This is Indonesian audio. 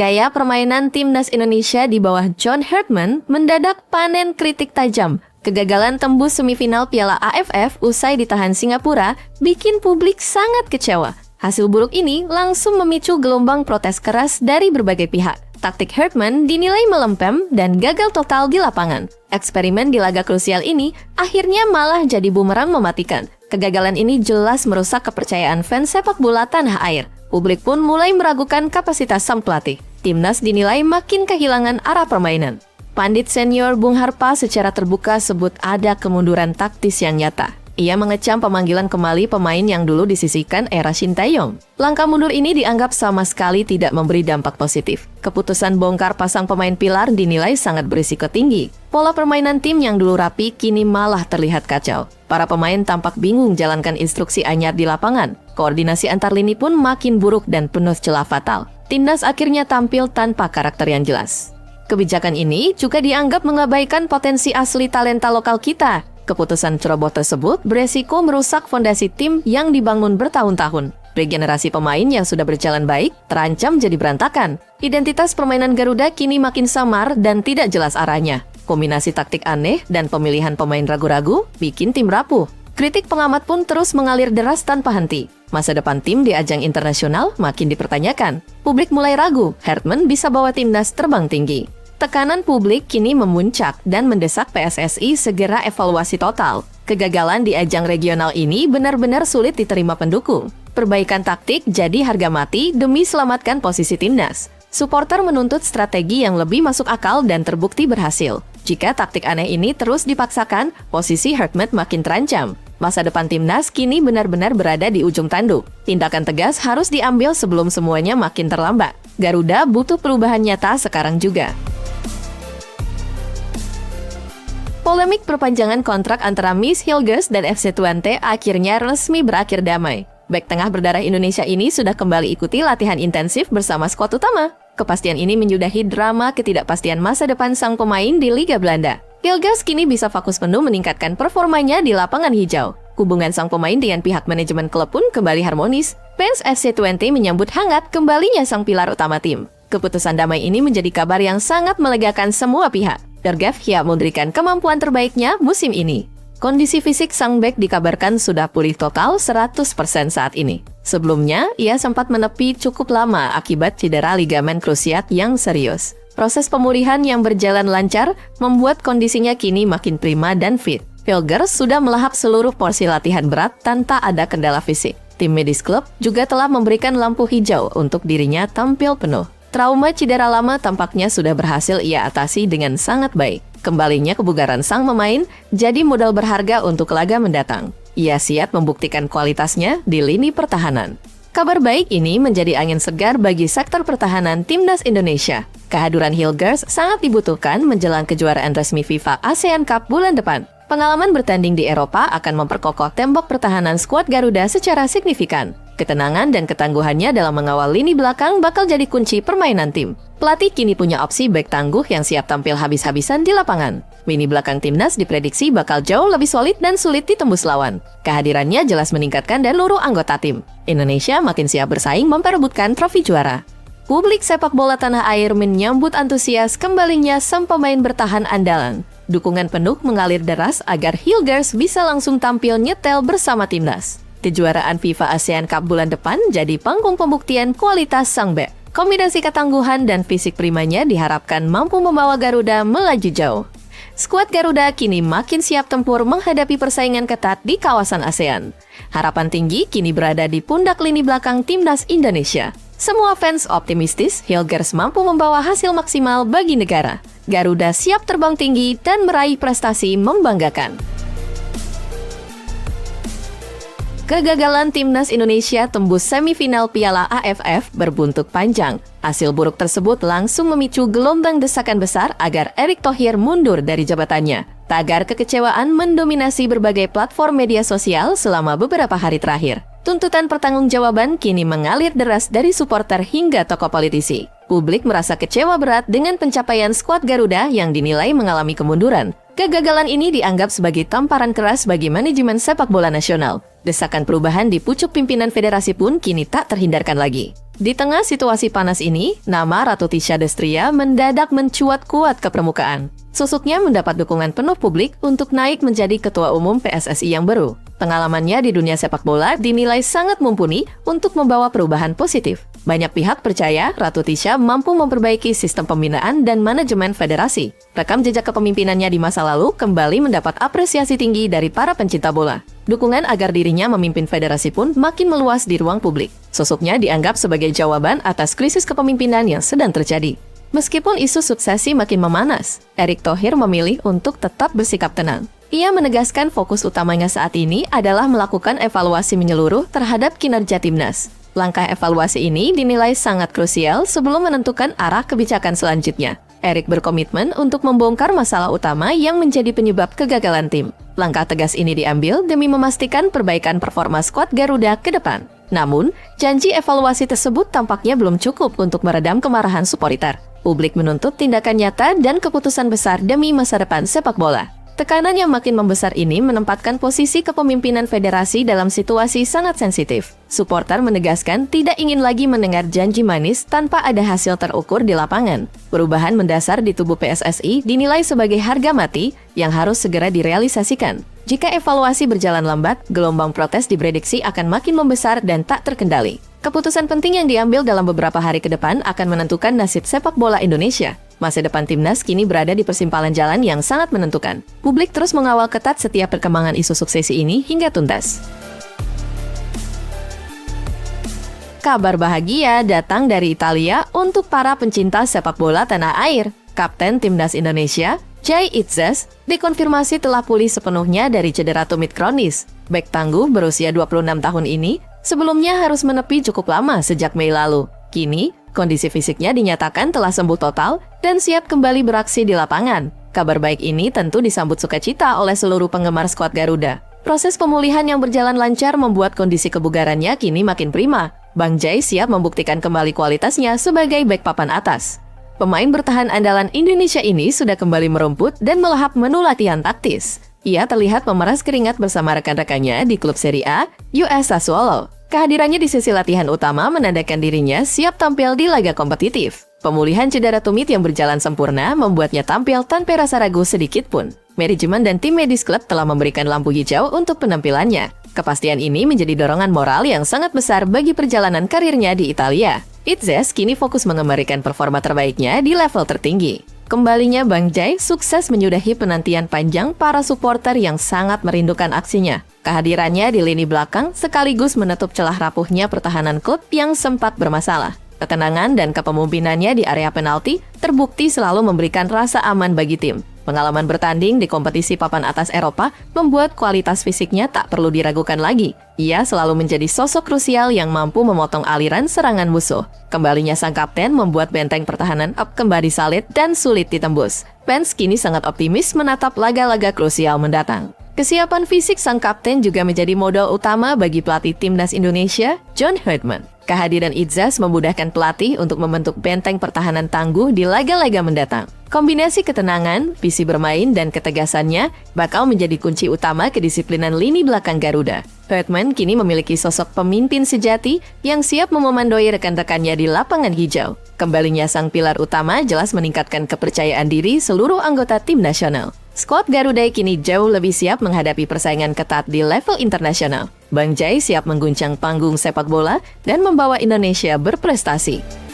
Gaya permainan timnas Indonesia di bawah John Herdman mendadak panen kritik tajam. Kegagalan tembus semifinal Piala AFF usai ditahan Singapura bikin publik sangat kecewa. Hasil buruk ini langsung memicu gelombang protes keras dari berbagai pihak. Taktik Herdman dinilai melempem dan gagal total di lapangan. Eksperimen di laga krusial ini akhirnya malah jadi bumerang mematikan. Kegagalan ini jelas merusak kepercayaan fans sepak bola tanah air. Publik pun mulai meragukan kapasitas sang pelatih. Timnas dinilai makin kehilangan arah permainan. Pandit senior Bung Harpa secara terbuka sebut ada kemunduran taktis yang nyata. Ia mengecam pemanggilan kembali pemain yang dulu disisihkan era Sintayong. Langkah mundur ini dianggap sama sekali tidak memberi dampak positif. Keputusan bongkar pasang pemain pilar dinilai sangat berisiko tinggi. Pola permainan tim yang dulu rapi kini malah terlihat kacau. Para pemain tampak bingung jalankan instruksi anyar di lapangan. Koordinasi antar lini pun makin buruk dan penuh celah fatal. Timnas akhirnya tampil tanpa karakter yang jelas. Kebijakan ini juga dianggap mengabaikan potensi asli talenta lokal kita. Keputusan ceroboh tersebut beresiko merusak fondasi tim yang dibangun bertahun-tahun. Regenerasi pemain yang sudah berjalan baik terancam jadi berantakan. Identitas permainan Garuda kini makin samar dan tidak jelas arahnya. Kombinasi taktik aneh dan pemilihan pemain ragu-ragu bikin tim rapuh. Kritik pengamat pun terus mengalir deras tanpa henti. Masa depan tim di ajang internasional makin dipertanyakan. Publik mulai ragu, Herdman bisa bawa timnas terbang tinggi. Tekanan publik kini memuncak dan mendesak PSSI segera evaluasi total. Kegagalan di ajang regional ini benar-benar sulit diterima pendukung. Perbaikan taktik jadi harga mati demi selamatkan posisi timnas. Suporter menuntut strategi yang lebih masuk akal dan terbukti berhasil. Jika taktik aneh ini terus dipaksakan, posisi Herdman makin terancam. Masa depan timnas kini benar-benar berada di ujung tanduk. Tindakan tegas harus diambil sebelum semuanya makin terlambat. Garuda butuh perubahan nyata sekarang juga. Polemik perpanjangan kontrak antara Miss Hilgers dan FC Twente akhirnya resmi berakhir damai. Bek tengah berdarah Indonesia ini sudah kembali ikuti latihan intensif bersama skuad utama. Kepastian ini menyudahi drama ketidakpastian masa depan sang pemain di Liga Belanda. Hilgers kini bisa fokus penuh meningkatkan performanya di lapangan hijau. Hubungan sang pemain dengan pihak manajemen klub pun kembali harmonis. Fans FC Twente menyambut hangat kembalinya sang pilar utama tim. Keputusan damai ini menjadi kabar yang sangat melegakan semua pihak. Dergev siap memberikan kemampuan terbaiknya musim ini. Kondisi fisik sang bek dikabarkan sudah pulih total 100% saat ini. Sebelumnya, ia sempat menepi cukup lama akibat cedera ligamen krusiat yang serius. Proses pemulihan yang berjalan lancar membuat kondisinya kini makin prima dan fit. Hilgers sudah melahap seluruh porsi latihan berat tanpa ada kendala fisik. Tim medis klub juga telah memberikan lampu hijau untuk dirinya tampil penuh. Trauma cedera lama tampaknya sudah berhasil ia atasi dengan sangat baik. Kembalinya kebugaran sang pemain jadi modal berharga untuk laga mendatang. Ia siap membuktikan kualitasnya di lini pertahanan. Kabar baik ini menjadi angin segar bagi sektor pertahanan timnas Indonesia. Kehadiran Hilgers sangat dibutuhkan menjelang kejuaraan resmi FIFA ASEAN Cup bulan depan. Pengalaman bertanding di Eropa akan memperkokoh tembok pertahanan skuad Garuda secara signifikan. Ketenangan dan ketangguhannya dalam mengawal lini belakang bakal jadi kunci permainan tim. Pelatih kini punya opsi bek tangguh yang siap tampil habis-habisan di lapangan. Lini belakang timnas diprediksi bakal jauh lebih solid dan sulit ditembus lawan. Kehadirannya jelas meningkatkan dan luruh anggota tim. Indonesia makin siap bersaing memperebutkan trofi juara. Publik sepak bola tanah air menyambut antusias kembalinya sang pemain bertahan andalan. Dukungan penuh mengalir deras agar Hilgers bisa langsung tampil nyetel bersama timnas. Kejuaraan FIFA ASEAN Cup bulan depan jadi panggung pembuktian kualitas sang bek. Kombinasi ketangguhan dan fisik primanya diharapkan mampu membawa Garuda melaju jauh. Skuad Garuda kini makin siap tempur menghadapi persaingan ketat di kawasan ASEAN. Harapan tinggi kini berada di pundak lini belakang timnas Indonesia. Semua fans optimistis Hilgers mampu membawa hasil maksimal bagi negara. Garuda siap terbang tinggi dan meraih prestasi membanggakan. Kegagalan timnas Indonesia tembus semifinal Piala AFF berbuntut panjang. Hasil buruk tersebut langsung memicu gelombang desakan besar agar Erick Thohir mundur dari jabatannya. Tagar kekecewaan mendominasi berbagai platform media sosial selama beberapa hari terakhir. Tuntutan pertanggungjawaban kini mengalir deras dari suporter hingga tokoh politisi. Publik merasa kecewa berat dengan pencapaian skuad Garuda yang dinilai mengalami kemunduran. Kegagalan ini dianggap sebagai tamparan keras bagi manajemen sepak bola nasional. Desakan perubahan di pucuk pimpinan federasi pun kini tak terhindarkan lagi. Di tengah situasi panas ini, nama Ratu Tisha Destria mendadak mencuat kuat ke permukaan. Sosoknya mendapat dukungan penuh publik untuk naik menjadi Ketua Umum PSSI yang baru. Pengalamannya di dunia sepak bola dinilai sangat mumpuni untuk membawa perubahan positif. Banyak pihak percaya Ratu Tisha mampu memperbaiki sistem pembinaan dan manajemen federasi. Rekam jejak kepemimpinannya di masa lalu kembali mendapat apresiasi tinggi dari para pencinta bola. Dukungan agar dirinya memimpin federasi pun makin meluas di ruang publik. Sosoknya dianggap sebagai jawaban atas krisis kepemimpinan yang sedang terjadi. Meskipun isu suksesi makin memanas, Erick Thohir memilih untuk tetap bersikap tenang. Ia menegaskan fokus utamanya saat ini adalah melakukan evaluasi menyeluruh terhadap kinerja timnas. Langkah evaluasi ini dinilai sangat krusial sebelum menentukan arah kebijakan selanjutnya. Erick berkomitmen untuk membongkar masalah utama yang menjadi penyebab kegagalan tim. Langkah tegas ini diambil demi memastikan perbaikan performa skuad Garuda ke depan. Namun, janji evaluasi tersebut tampaknya belum cukup untuk meredam kemarahan supporter. Publik menuntut tindakan nyata dan keputusan besar demi masa depan sepak bola. Tekanan yang makin membesar ini menempatkan posisi kepemimpinan federasi dalam situasi sangat sensitif. Supporter menegaskan tidak ingin lagi mendengar janji manis tanpa ada hasil terukur di lapangan. Perubahan mendasar di tubuh PSSI dinilai sebagai harga mati yang harus segera direalisasikan. Jika evaluasi berjalan lambat, gelombang protes diprediksi akan makin membesar dan tak terkendali. Keputusan penting yang diambil dalam beberapa hari ke depan akan menentukan nasib sepak bola Indonesia. Masa depan timnas kini berada di persimpangan jalan yang sangat menentukan. Publik terus mengawal ketat setiap perkembangan isu suksesi ini hingga tuntas. Kabar bahagia datang dari Italia untuk para pencinta sepak bola tanah air. Kapten Timnas Indonesia, Jay Itzes, dikonfirmasi telah pulih sepenuhnya dari cedera tumit kronis. Bek tangguh berusia 26 tahun ini sebelumnya harus menepi cukup lama sejak Mei lalu. Kini, kondisi fisiknya dinyatakan telah sembuh total dan siap kembali beraksi di lapangan. Kabar baik ini tentu disambut sukacita oleh seluruh penggemar skuad Garuda. Proses pemulihan yang berjalan lancar membuat kondisi kebugarannya kini makin prima. Bang Jay siap membuktikan kembali kualitasnya sebagai bek papan atas. Pemain bertahan andalan Indonesia ini sudah kembali merumput dan melahap menu latihan taktis. Ia terlihat memeras keringat bersama rekan-rekannya di klub Serie A, US Sassuolo. Kehadirannya di sesi latihan utama menandakan dirinya siap tampil di laga kompetitif. Pemulihan cedera tumit yang berjalan sempurna membuatnya tampil tanpa rasa ragu sedikit pun. Manajemen dan tim medis klub telah memberikan lampu hijau untuk penampilannya. Kepastian ini menjadi dorongan moral yang sangat besar bagi perjalanan karirnya di Italia. Itzes kini fokus mengembalikan performa terbaiknya di level tertinggi. Kembalinya Bang Jay sukses menyudahi penantian panjang para supporter yang sangat merindukan aksinya. Kehadirannya di lini belakang sekaligus menutup celah rapuhnya pertahanan klub yang sempat bermasalah. Ketenangan dan kepemimpinannya di area penalti terbukti selalu memberikan rasa aman bagi tim. Pengalaman bertanding di kompetisi papan atas Eropa membuat kualitas fisiknya tak perlu diragukan lagi. Ia selalu menjadi sosok krusial yang mampu memotong aliran serangan musuh. Kembalinya sang kapten membuat benteng pertahanan up kembali solid dan sulit ditembus. Fans kini sangat optimis menatap laga-laga krusial mendatang. Kesiapan fisik sang kapten juga menjadi modal utama bagi pelatih timnas Indonesia, John Herdman. Kehadiran Itzes memudahkan pelatih untuk membentuk benteng pertahanan tangguh di laga-laga mendatang. Kombinasi ketenangan, visi bermain, dan ketegasannya bakal menjadi kunci utama kedisiplinan lini belakang Garuda. Herdman kini memiliki sosok pemimpin sejati yang siap memomandoi rekan-rekannya di lapangan hijau. Kembalinya sang pilar utama jelas meningkatkan kepercayaan diri seluruh anggota tim nasional. Skuad Garuda kini jauh lebih siap menghadapi persaingan ketat di level internasional. Bang Jay siap mengguncang panggung sepak bola dan membawa Indonesia berprestasi.